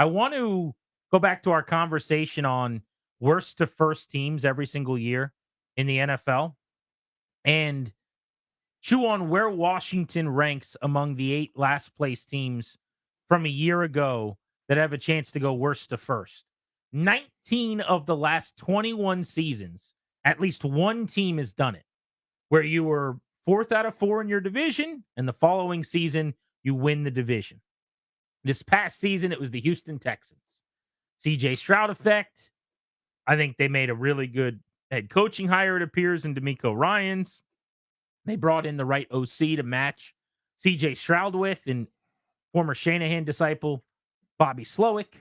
I want to go back to our conversation on worst to first teams every single year in the NFL and chew on where Washington ranks among the 8 last place teams from a year ago that have a chance to go worst to first. 19 of the last 21 seasons, at least one team has done it, where you were 4th out of 4 in your division, and the following season, you win the division. This past season, it was the Houston Texans. CJ Stroud effect. I think they made a really good head coaching hire, it appears, in D'Amico Ryans. They brought in the right OC to match CJ Stroud with, and former Shanahan disciple Bobby Slowick,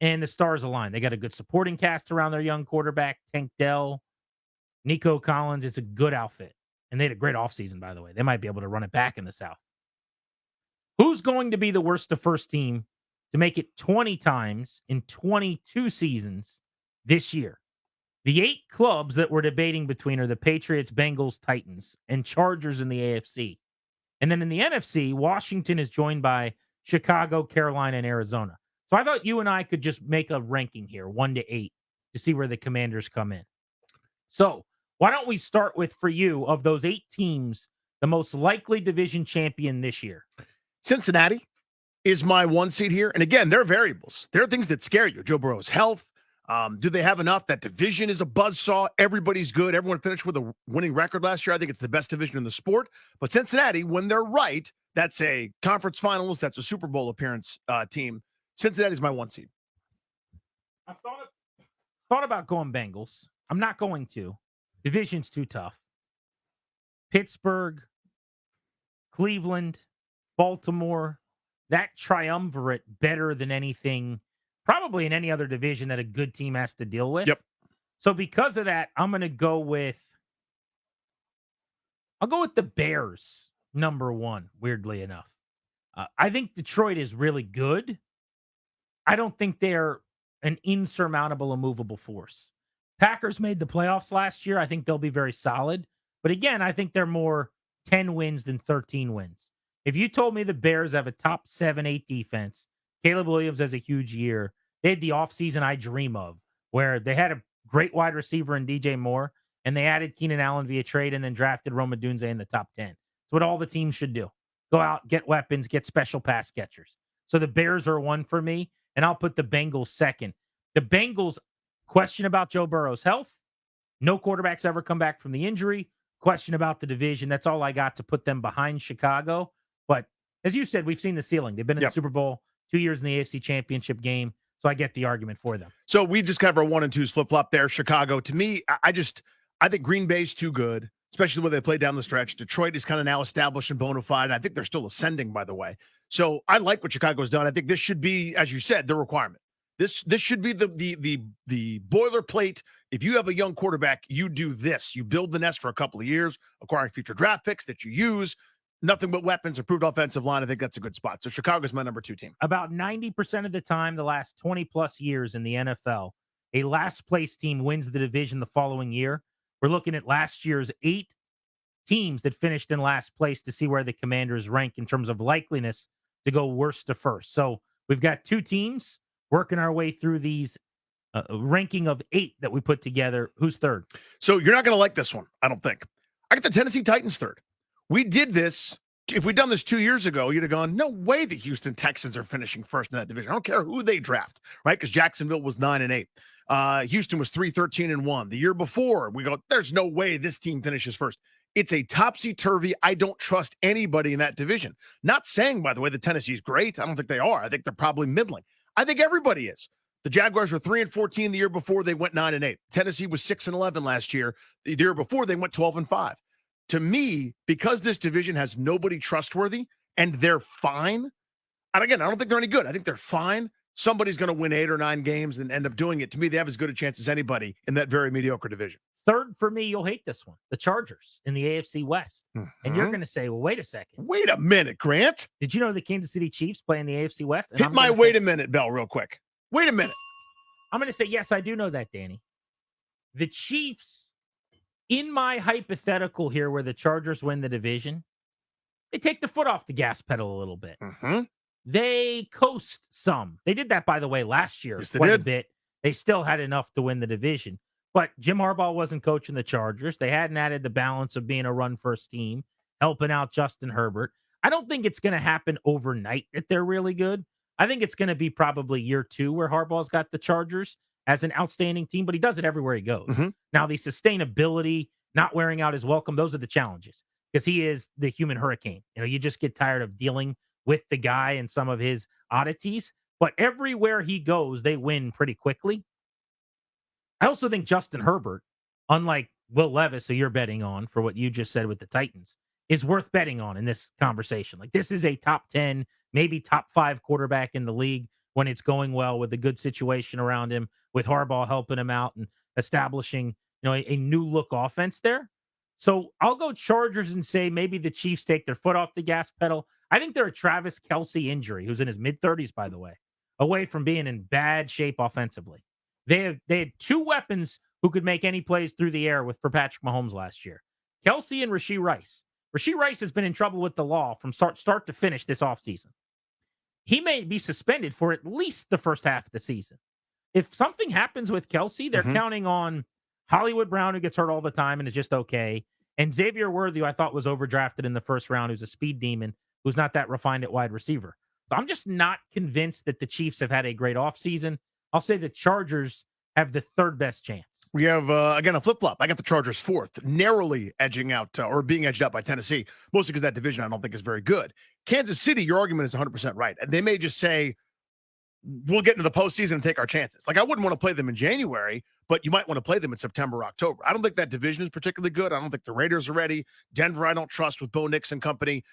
and the stars align. They got a good supporting cast around their young quarterback, Tank Dell, Nico Collins. It's a good outfit. And they had a great offseason, by the way. They might be able to run it back in the South. Who's going to be the worst to first team to make it 20 times in 22 seasons this year? The 8 clubs that we're debating between are the Patriots, Bengals, Titans, and Chargers in the AFC. And then in the NFC, Washington is joined by Chicago, Carolina, and Arizona. So I thought you and I could just make a ranking here, 1 to 8, to see where the Commanders come in. So why don't we start with, for you, of those 8 teams, the most likely division champion this year? Cincinnati is my 1 seed here. And again, there are variables. There are things that scare you. Joe Burrow's health. Do they have enough? That division is a buzzsaw. Everybody's good. Everyone finished with a winning record last year. I think it's the best division in the sport. But Cincinnati, when they're right, that's a conference finals. That's a Super Bowl appearance team. Cincinnati's my 1 seed. I thought about going Bengals. I'm not going to. Division's too tough. Pittsburgh, Cleveland, Baltimore, that triumvirate better than anything probably in any other division that a good team has to deal with. Yep. So because of that, I'm going to go with the Bears, number 1, weirdly enough. I think Detroit is really good. I don't think they're an insurmountable, immovable force. Packers made the playoffs last year. I think they'll be very solid. But again, I think they're more 10 wins than 13 wins. If you told me the Bears have a top 7, 8 defense, Caleb Williams has a huge year. They had the offseason I dream of, where they had a great wide receiver in DJ Moore, and they added Keenan Allen via trade and then drafted Roma Dunze in the top 10. It's what all the teams should do. Go out, get weapons, get special pass catchers. So the Bears are 1 for me, and I'll put the Bengals 2nd. The Bengals, question about Joe Burrow's health. No quarterbacks ever come back from the injury. Question about the division. That's all I got to put them behind Chicago. But as you said, we've seen the ceiling. They've been in the Super Bowl 2 years in the AFC Championship game. So I get the argument for them. So we just kind of our 1 and 2s flip-flop there. Chicago, to me, I think Green Bay's too good, especially the way they play down the stretch. Detroit is kind of now established and bona fide. I think they're still ascending, by the way. So I like what Chicago's done. I think this should be, as you said, the requirement. This should be the boilerplate. If you have a young quarterback, you do this. You build the nest for a couple of years, acquiring future draft picks that you use. Nothing but weapons, improved offensive line. I think that's a good spot. So Chicago's my number 2 team. About 90% of the time, the last 20 plus years in the NFL, a last place team wins the division the following year. We're looking at last year's 8 teams that finished in last place to see where the Commanders rank in terms of likeliness to go worst to first. So we've got 2 teams working our way through these ranking of 8 that we put together. Who's 3rd? So you're not going to like this one, I don't think. I got the Tennessee Titans 3rd. We did this. If we'd done this 2 years ago, you'd have gone, no way the Houston Texans are finishing first in that division. I don't care who they draft, right? Because Jacksonville was 9-8. Houston was 3-13-1. The year before, we go, there's no way this team finishes first. It's a topsy-turvy. I don't trust anybody in that division. Not saying, by the way, that Tennessee's great. I don't think they are. I think they're probably middling. I think everybody is. The Jaguars were 3-14 the year before. They went 9-8. Tennessee was 6-11 last year. The year before, they went 12-5. To me, because this division has nobody trustworthy and they're fine, and again, I don't think they're any good. I think they're fine. Somebody's going to win 8 or 9 games and end up doing it. To me, they have as good a chance as anybody in that very mediocre division. 3rd for me, you'll hate this one. The Chargers in the AFC West. Mm-hmm. And you're going to say, well, wait a second. Wait a minute, Grant. Did you know the Kansas City Chiefs play in the AFC West? And Hit my wait a minute bell real quick. Wait a minute. I'm going to say, yes, I do know that, Danny. The Chiefs, in my hypothetical here where the Chargers win the division, they take the foot off the gas pedal a little bit. Mm-hmm. they coast some. They did that, by the way, last year Yes, they quite a did. bit. They still had enough to win the division. But Jim Harbaugh wasn't coaching the Chargers. They hadn't added the balance of being a run first team, helping out Justin Herbert. I don't think it's going to happen overnight that they're really good. I think it's going to be probably year 2 where Harbaugh's got the Chargers as an outstanding team, but he does it everywhere he goes. Mhm. Now, the sustainability, not wearing out his welcome, those are the challenges because he is the human hurricane. You just get tired of dealing with the guy and some of his oddities, but everywhere he goes, they win pretty quickly. I also think Justin Herbert, unlike Will Levis, who you're betting on for what you just said with the Titans, is worth betting on in this conversation. Like, this is a top 10, maybe top 5 quarterback in the league when it's going well with a good situation around him, with Harbaugh helping him out and establishing, a new look offense there. So I'll go Chargers and say maybe the Chiefs take their foot off the gas pedal. I think they're a Travis Kelce injury, who's in his mid-30s, by the way, away from being in bad shape offensively. They had 2 weapons who could make any plays through the air for Patrick Mahomes last year. Kelce and Rashee Rice. Rashee Rice has been in trouble with the law from start to finish this offseason. He may be suspended for at least the first half of the season. If something happens with Kelce, they're counting on Hollywood Brown, who gets hurt all the time and is just okay, and Xavier Worthy, who I thought was overdrafted in the first round, who's a speed demon, who's not that refined at wide receiver. So I'm just not convinced that the Chiefs have had a great offseason. I'll say the Chargers have the 3rd best chance. We have, again, a flip-flop. I got the Chargers 4th, narrowly edging out or being edged out by Tennessee, mostly because that division I don't think is very good. Kansas City, your argument is 100% right. And they may just say, we'll get into the postseason and take our chances. Like, I wouldn't want to play them in January, but you might want to play them in September, October. I don't think that division is particularly good. I don't think the Raiders are ready. Denver, I don't trust with Bo Nix and company.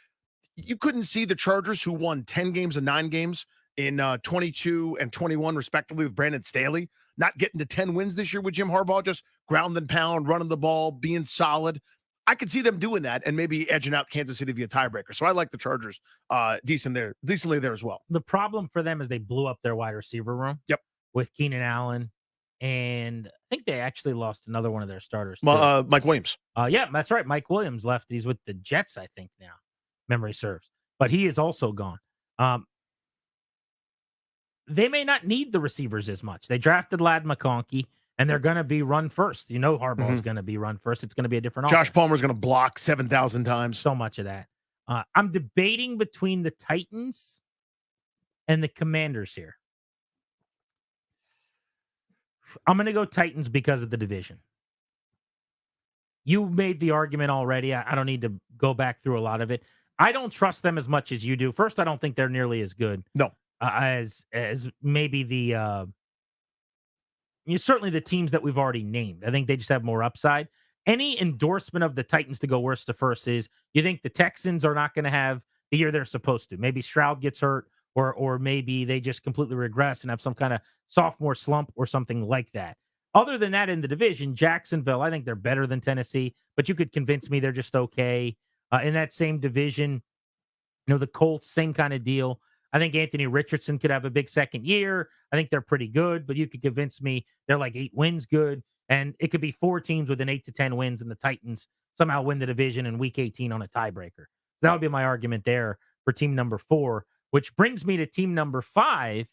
You couldn't see the Chargers, who won 10 games and 9 games in 22 and 21, respectively, with Brandon Staley, not getting to 10 wins this year with Jim Harbaugh, just ground and pound, running the ball, being solid. I could see them doing that and maybe edging out Kansas City via tiebreaker. So I like the Chargers decently there as well. The problem for them is they blew up their wide receiver room. Yep. With Keenan Allen, and I think they actually lost another one of their starters. Mike Williams. Yeah, that's right. Mike Williams left. He's with the Jets, I think now, memory serves. But he is also gone. They may not need the receivers as much. They drafted Ladd McConkey, and they're going to be run first. Harbaugh's going to be run first. It's going to be a different offense. Josh Palmer's going to block 7,000 times. So much of that. I'm debating between the Titans and the Commanders here. I'm going to go Titans because of the division. You made the argument already. I don't need to go back through a lot of it. I don't trust them as much as you do. First, I don't think they're nearly as good. No. As maybe certainly the teams that we've already named. I think they just have more upside. Any endorsement of the Titans to go worst to first is you think the Texans are not going to have the year they're supposed to. Maybe Stroud gets hurt, or maybe they just completely regress and have some kind of sophomore slump or something like that. Other than that, in the division, Jacksonville, I think they're better than Tennessee, but you could convince me they're just okay. In that same division, the Colts, same kind of deal. I think Anthony Richardson could have a big second year. I think they're pretty good, but you could convince me they're like 8 wins good. And it could be 4 teams with an 8 to 10 wins, and the Titans somehow win the division in week 18 on a tiebreaker. So that would be my argument there for team number 4, which brings me to team number 5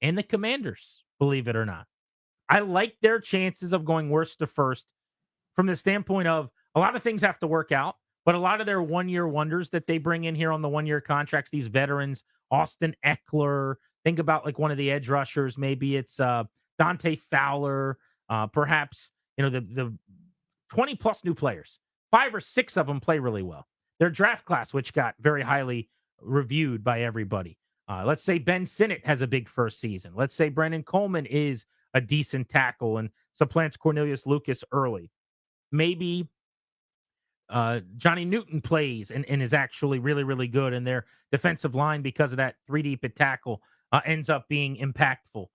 and the Commanders, believe it or not. I like their chances of going worst to first from the standpoint of a lot of things have to work out, but a lot of their one-year wonders that they bring in here on the one-year contracts, these veterans, Austin Eckler, think about like one of the edge rushers. Maybe it's Dante Fowler, perhaps, the 20-plus new players. 5 or 6 of them play really well. Their draft class, which got very highly reviewed by everybody. Let's say Ben Sinnott has a big first season. Let's say Brendan Coleman is a decent tackle and supplants Cornelius Lucas early. Maybe Johnny Newton plays and is actually really, really good, and their defensive line, because of that 3 deep at tackle, ends up being impactful.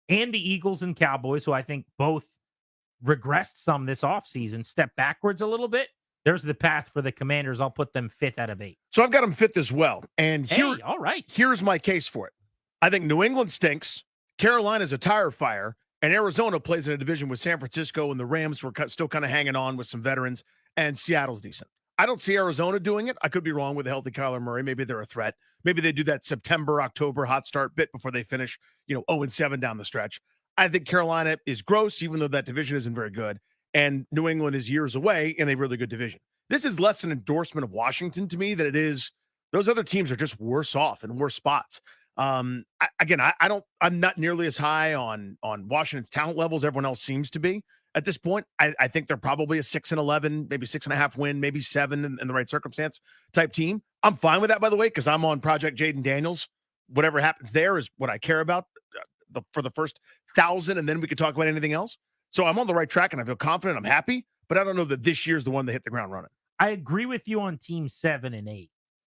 And the Eagles and Cowboys, who I think both regressed some this offseason, step backwards a little bit. There's the path for the Commanders. I'll put them 5th out of 8. So I've got them 5th as well. And all right. Here's my case for it. I think New England stinks. Carolina's a tire fire. And Arizona plays in a division with San Francisco and the Rams, who are still kind of hanging on with some veterans. And Seattle's decent. I don't see Arizona doing it. I could be wrong with a healthy Kyler Murray. Maybe they're a threat. Maybe they do that September, October hot start bit before they finish, 0-7 down the stretch. I think Carolina is gross, even though that division isn't very good. And New England is years away in a really good division. This is less an endorsement of Washington to me than it is those other teams are just worse off in worse spots. I'm not nearly as high on Washington's talent levels. Everyone else seems to be at this point. I think they're probably a 6-11, maybe 6.5 win, maybe 7 in the right circumstance type team. I'm fine with that, by the way, because I'm on Project Jaden Daniels. Whatever happens there is what I care about for the first 1,000, and then we could talk about anything else. So I'm on the right track, and I feel confident. I'm happy, but I don't know that this year's the one that hit the ground running. I agree with you on team 7 and 8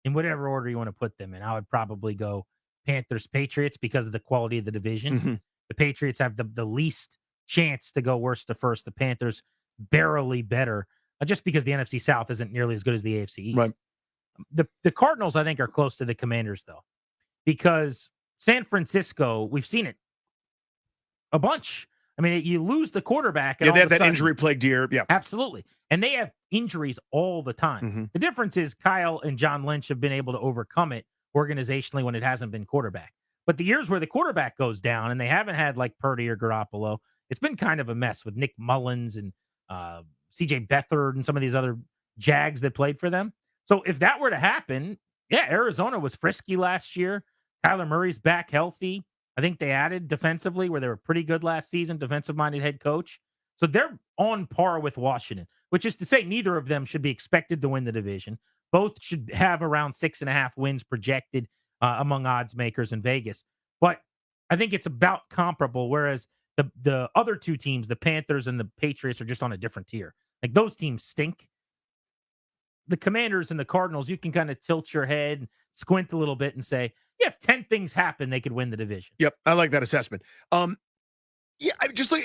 in whatever order you want to put them in. I would probably go Panthers, Patriots because of the quality of the division. Mm-hmm. The Patriots have the least chance to go worst to first. The Panthers barely better, just because the NFC South isn't nearly as good as the AFC East. Right. The Cardinals, I think, are close to the Commanders, though, because San Francisco, we've seen it a bunch. I mean, you lose the quarterback. And they had that injury-plagued year. Yeah. Absolutely. And they have injuries all the time. Mm-hmm. The difference is Kyle and John Lynch have been able to overcome it organizationally when it hasn't been quarterback. But the years where the quarterback goes down and they haven't had like Purdy or Garoppolo, it's been kind of a mess with Nick Mullins and CJ Beathard and some of these other Jags that played for them. So if that were to happen, yeah, Arizona was frisky last year. Kyler Murray's back healthy. I think they added defensively where they were pretty good last season, defensive-minded head coach. So they're on par with Washington, which is to say neither of them should be expected to win the division. Both should have around 6.5 wins projected among odds makers in Vegas. But I think it's about comparable, whereas the other two teams, the Panthers and the Patriots, are just on a different tier. Like, those teams stink. The Commanders and the Cardinals, you can kind of tilt your head and squint a little bit and say, yeah, if 10 things happen, they could win the division. Yep, I like that assessment. Yeah,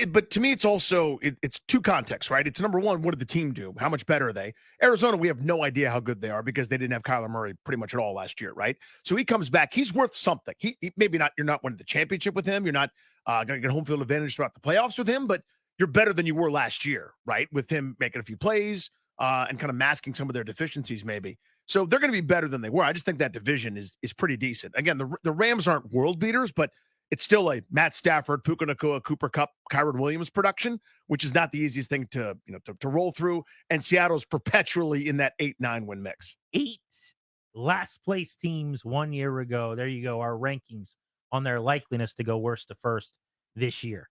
but to me, it's also it's two contexts, right? It's number one, what did the team do? How much better are they? Arizona, we have no idea how good they are because they didn't have Kyler Murray pretty much at all last year, right? So he comes back, he's worth something. He maybe not. You're not winning the championship with him. You're not going to get home field advantage throughout the playoffs with him, but you're better than you were last year, right? With him making a few plays and kind of masking some of their deficiencies, maybe. So they're going to be better than they were. I just think that division is pretty decent. Again, the Rams aren't world beaters, but it's still a Matt Stafford, Puka Nacua, Cooper Kupp, Kyron Williams production, which is not the easiest thing to roll through. And Seattle's perpetually in that 8-9 win mix. 8 last place teams 1 year ago. There you go. Our rankings on their likeliness to go worst to first this year.